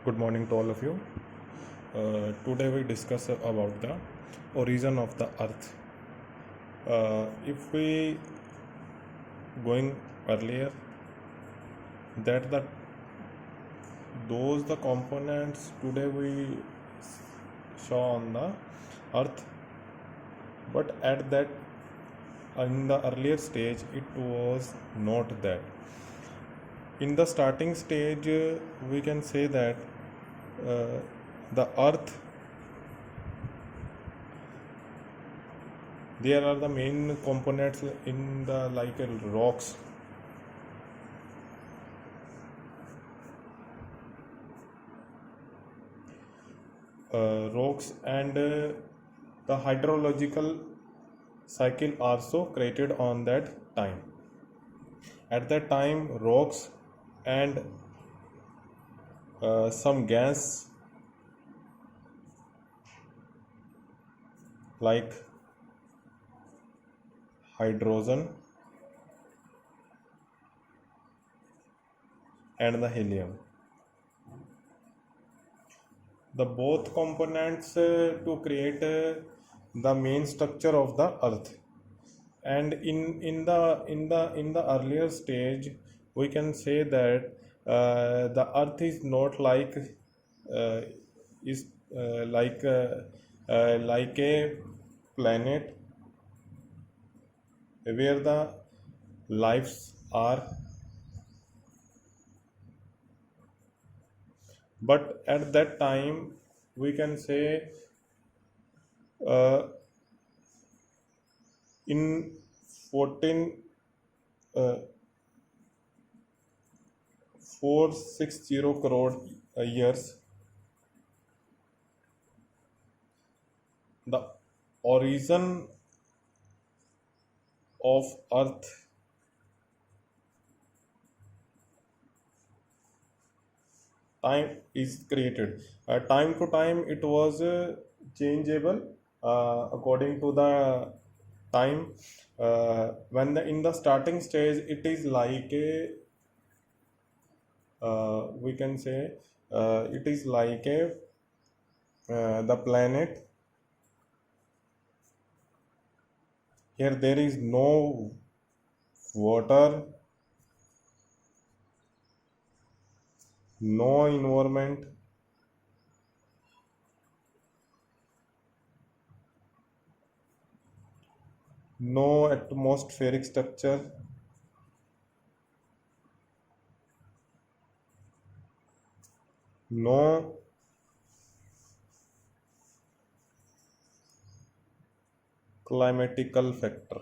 Good morning to all of you. Today we discuss about the origin of the earth. If we going earlier that those the components today we saw on the earth, but at that in the earlier stage it was not that. In the starting stage, we can say that uh, the earth, there are the main components in the like rocks. Rocks and the hydrological cycle also created on that time. At that time, rocks and some gas like hydrogen and the helium, the both components to create the main structure of the earth. And in the earlier stage we can say that the earth is not like uh, is like a planet where the lives are, but at that time we can say uh, in 14 uh, 460 crore years, the origin of earth time is created. Time to time it was changeable according to the time. When in the starting stage it is like a we can say it is like a the planet. Here there is no water, no environment, no atmospheric structure, no climatical factor.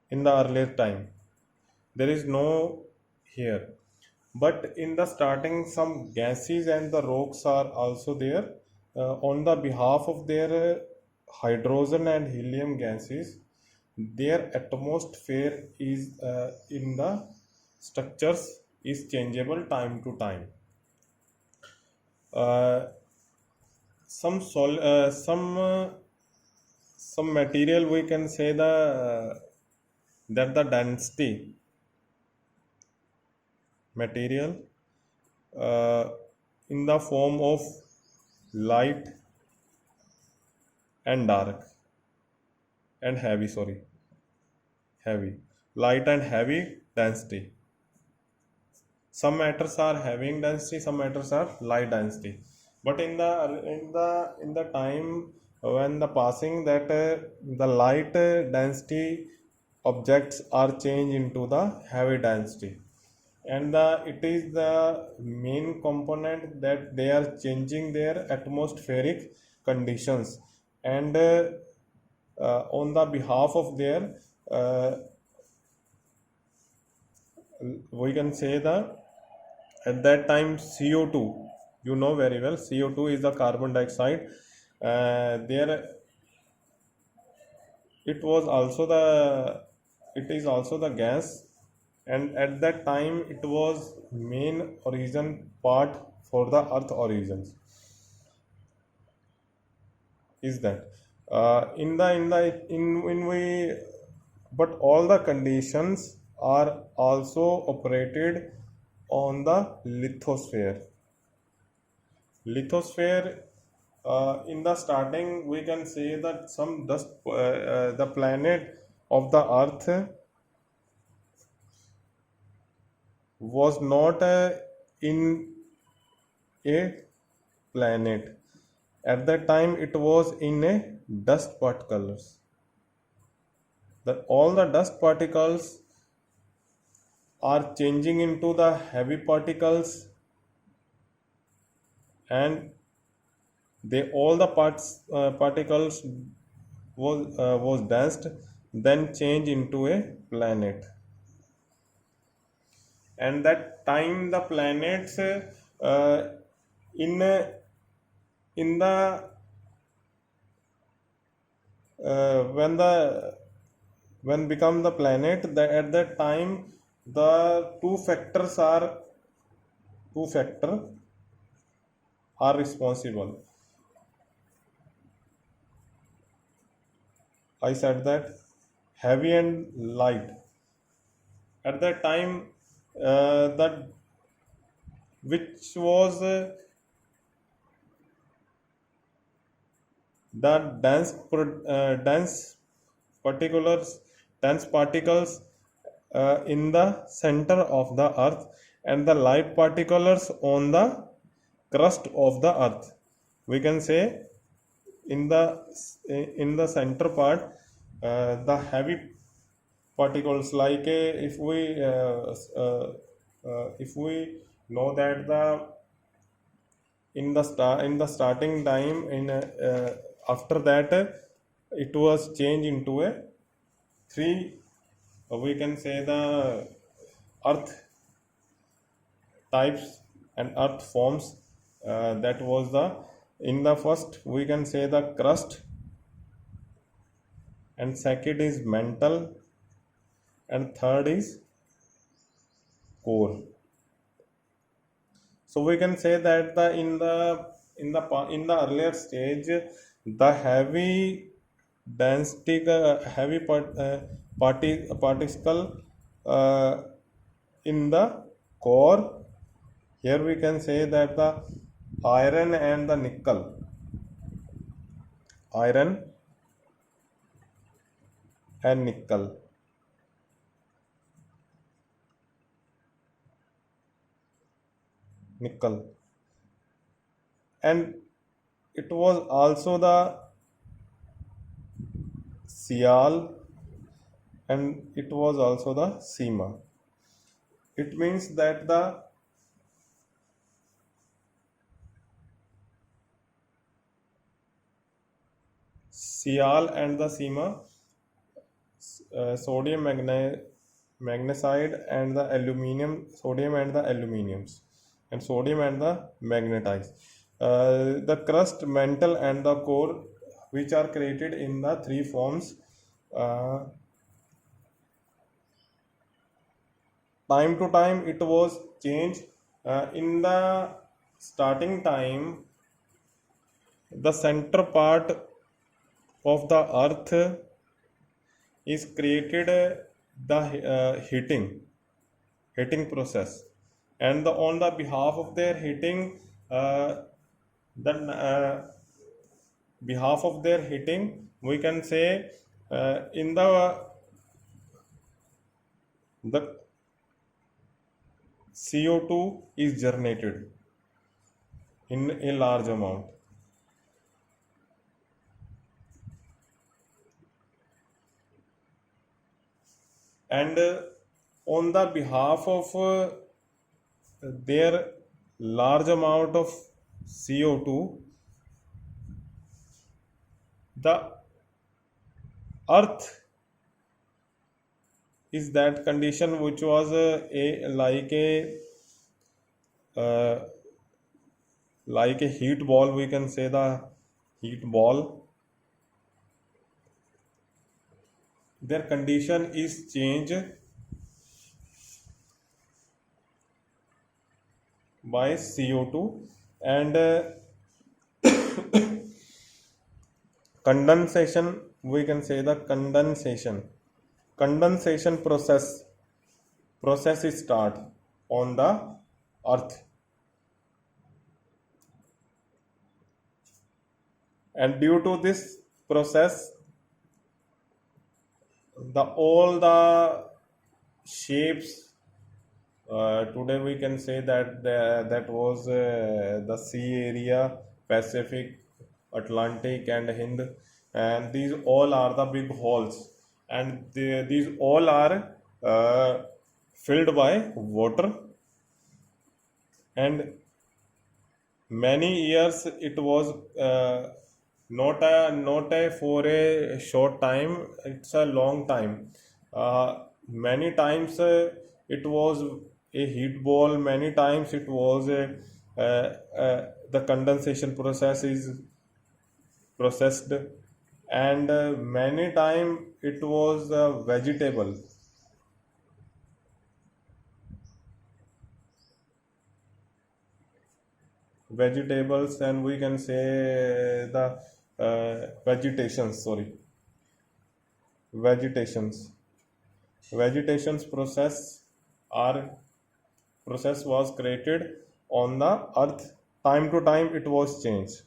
In the earlier time there is no here, but in the starting some gases and the rocks are also there. On the behalf of their hydrogen and helium gases, their atmosphere is in the structures is changeable time to time. uh, some material we can say that the density material uh, in the form of light and dark and heavy, heavy, light and heavy density. Some matters are having density, some matters are light density, but in the time when the passing that the light density objects are changed into the heavy density, and it is the main component that they are changing their atmospheric conditions. And on the behalf of their uh, we can say that at that time CO2, you know very well, CO2 is the carbon dioxide. There it was also the it is also the gas, and at that time it was main origin part for the earth origins is that. in we, but all the conditions are also operated on the lithosphere. Lithosphere, in the starting we can say that some dust, the planet of the earth was not in a planet. At that time it was in a dust particles. That all the dust particles are changing into the heavy particles, and they all the particles was danced, then change into a planet. And that time the planets, in in the when the when become the planet, that at that time the two factor are responsible. I said that heavy and light. At that time, that which was the dense particulars, dense particles in the center of the earth, and the light particles on the crust of the earth. We can say in the center part, the heavy particles, like if we know that the in the starting time, in after that, it was changed into a three, we can say the earth types and earth forms. That was the, in the first we can say the crust, and second is mantle, and third is core. So we can say that the in the earlier stage, the heavy density, heavy particle uh, in the core. Here we can say that the iron and the iron and nickel, and it was also the Sial, and it was also the Sima. It means that the Sial and the Sima, sodium magnesite and the aluminium, sodium and the aluminiums, and sodium and the magnetite. The crust, mantle, and the core, which are created in the three forms. Uh, Time to time it was changed. In the starting time, the center part of the earth is created, the heating process, and on the behalf of their heating, then behalf of their heating, we can say, in the CO2 is generated in a large amount, and on the behalf of their large amount of CO2, the earth is that condition which was a uh, like a heat ball, we can say the heat ball. Their condition is changed by CO2, and condensation, we can say the condensation process is start on the earth, and due to this process, the all the shapes, today we can say that that was the sea area, Pacific, Atlantic, and Hind, and these all are the big holes, and these all are filled by water, and many years it was not a for a short time, it's a long time. Many times it was a heat ball, many times it was a the condensation process is processed, and many time it was vegetables, and we can say the vegetations, sorry, vegetations vegetations process was created on the earth. Time to time it was changed,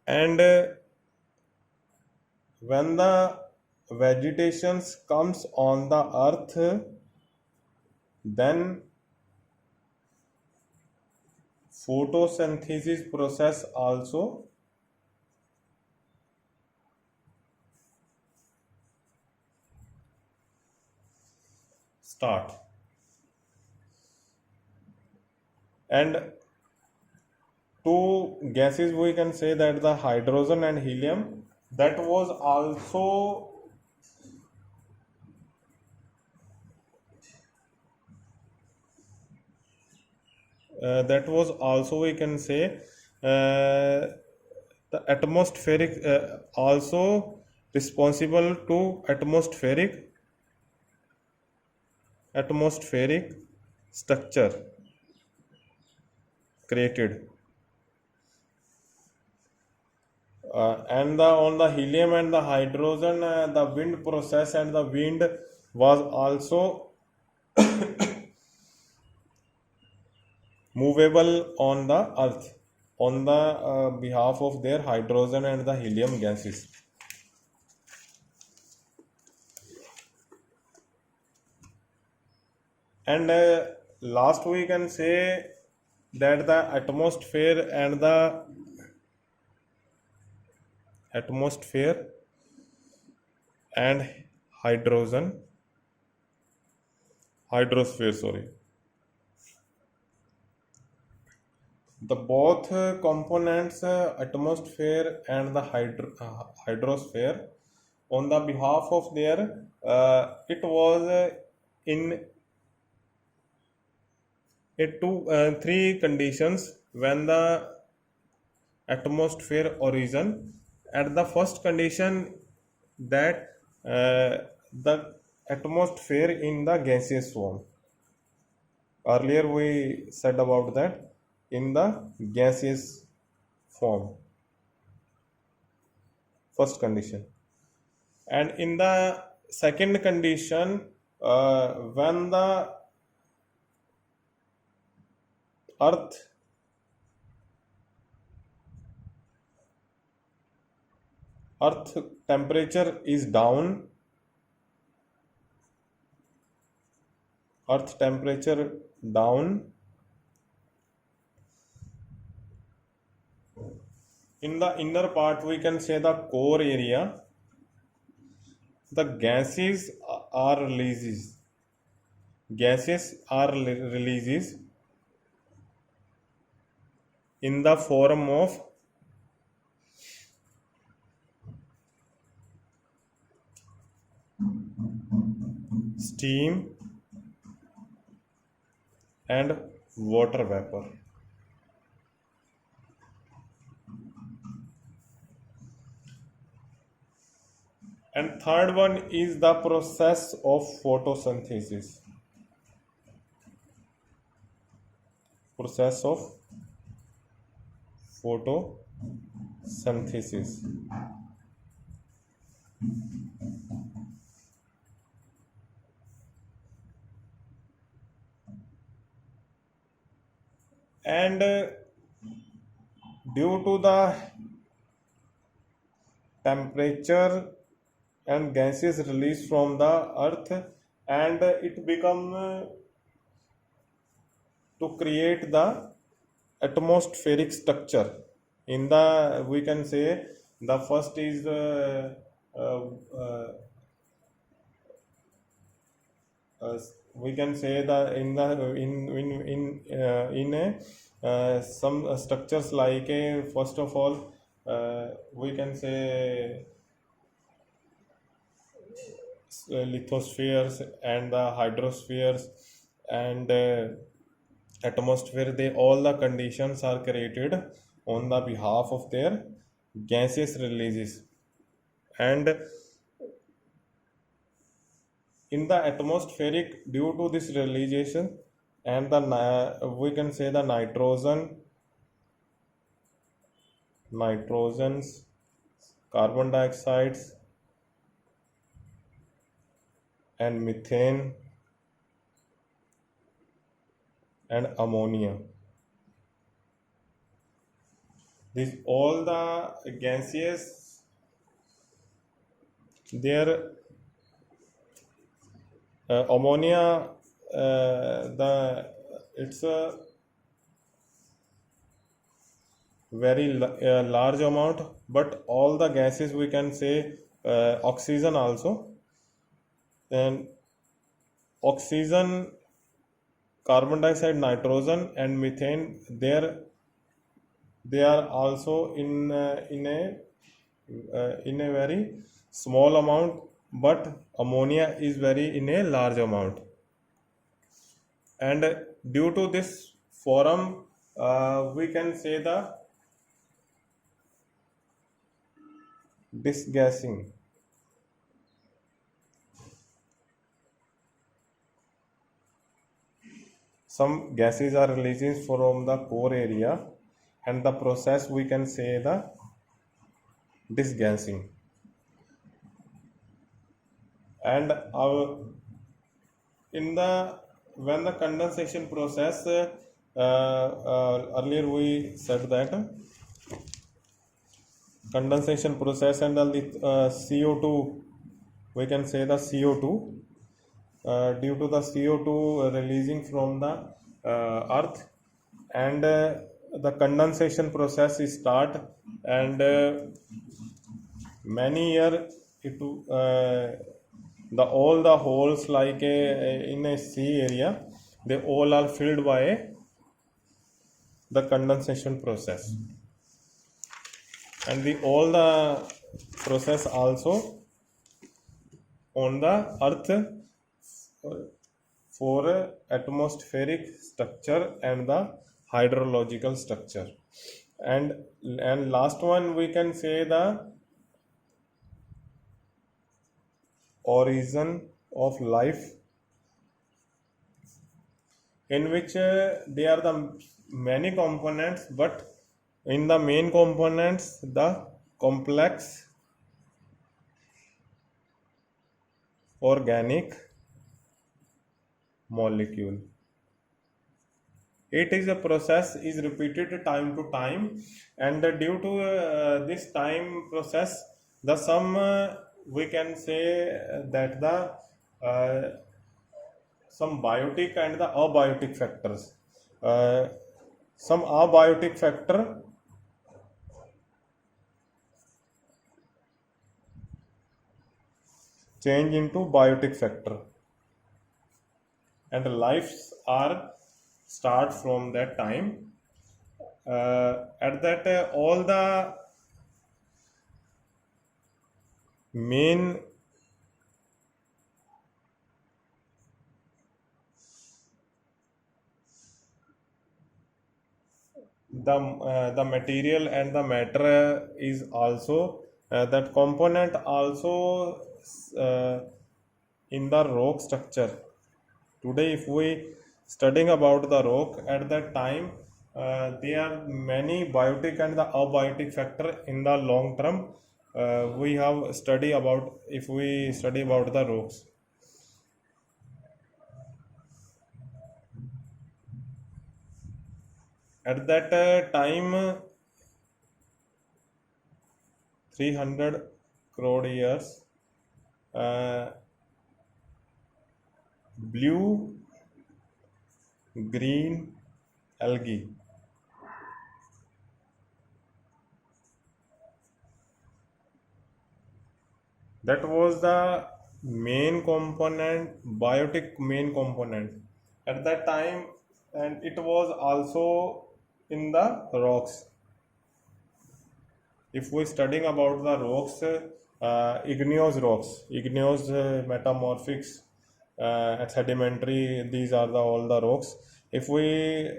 and when the vegetations comes on the earth, then photosynthesis process also start, and two gases, we can say that the hydrogen and helium, that was also we can say the atmospheric, also responsible to atmospheric structure created, and on the helium and the hydrogen, the wind process, and the wind was also movable on the earth on the behalf of their hydrogen and the helium gases. And last we can say that the atmosphere and hydrosphere, sorry, the both components, atmosphere and the hydrosphere, on the behalf of their, it was in three conditions when the atmosphere origin. At the first condition, that the atmosphere in the gaseous form, earlier we said about that, in the gaseous form, first condition. And in the second condition, when the earth temperature is down, earth temperature down, in the inner part, we can say the core area, the gases are releases in the form of steam and water vapor. And third one is the process of photosynthesis. Process of photosynthesis. synthesis. And due to the temperature and gases released from the earth, and it become to create the atmospheric structure. In the, we can say, the first is uh, uh, we can say the in the in a some structures like a, first of all, we can say lithospheres and the hydrospheres and atmosphere. They, all the conditions are created on the behalf of their gaseous releases. And in the atmospheric, due to this realization, and the we can say the nitrogens, carbon dioxides, and methane, and ammonia, these all the gaseous, their ammonia, the, it's a very large amount, but all the gases, we can say, oxygen also, and oxygen, carbon dioxide, nitrogen, and methane, they are also in a very small amount, but ammonia is very in a large amount. And due to this forum, we can say the disgassing. Some gases are released from the core area, and the process, we can say, the disgassing. And in the, when the condensation process, earlier we said that condensation process and the CO2, we can say the CO2, due to the CO2 releasing from the earth, and the condensation process is start, and many year it the all the holes like in a sea area, they all are filled by the condensation process. And the all the process also on the earth for atmospheric structure and the hydrological structure. And last one, we can say the origin of life, in which there are the many components, but in the main components, the complex organic molecule. It is a process is repeated time to time, and due to this time process, the some we can say that the some biotic and the abiotic factors, some abiotic factor change into biotic factor, and lives are start from that time. At that all the main the material and the matter is also that component also uh, in the rock structure. Today if we studying about the rock, at that time there are many biotic and the abiotic factor in the long term. We have study about, if we study about the rocks. At that time, 300 crore years, uh, blue green algae, that was the main component, biotic main component at that time, and it was also in the rocks. If we studying about the rocks, igneous metamorphics, sedimentary, these are the all the rocks. If we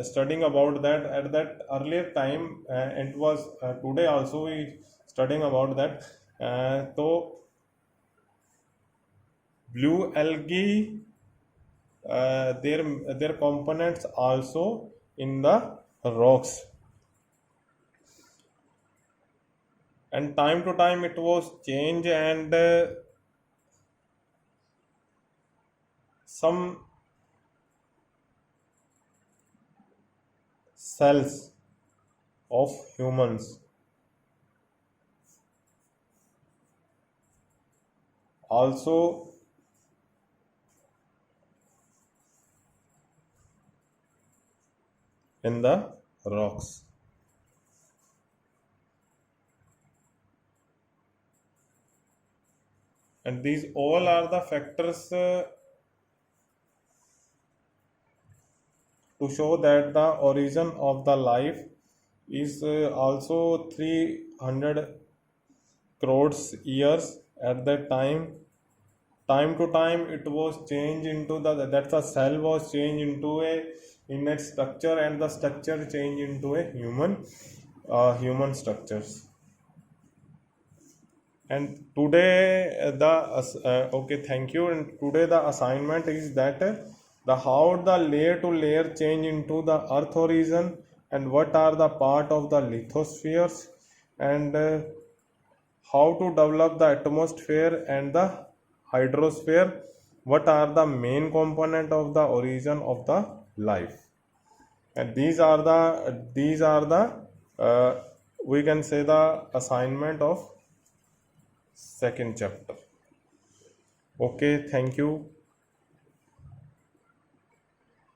studying about that at that earlier time, it was today also we studying about that. So blue algae, their components also in the rocks, and time to time it was change, and some cells of humans also in the rocks. And these all are the factors to show that the origin of the life is also 300 crores years at that time. Time to time it was changed into that the cell was changed into a in its structure, and the structure changed into a human structures. And today okay, thank you. And today the assignment is that the how the layer to layer change into the earth horizon, and what are the part of the lithospheres, and how to develop the atmosphere and the hydrosphere, what are the main component of the origin of the life. And these are the we can say the assignment of second chapter. Okay, thank you.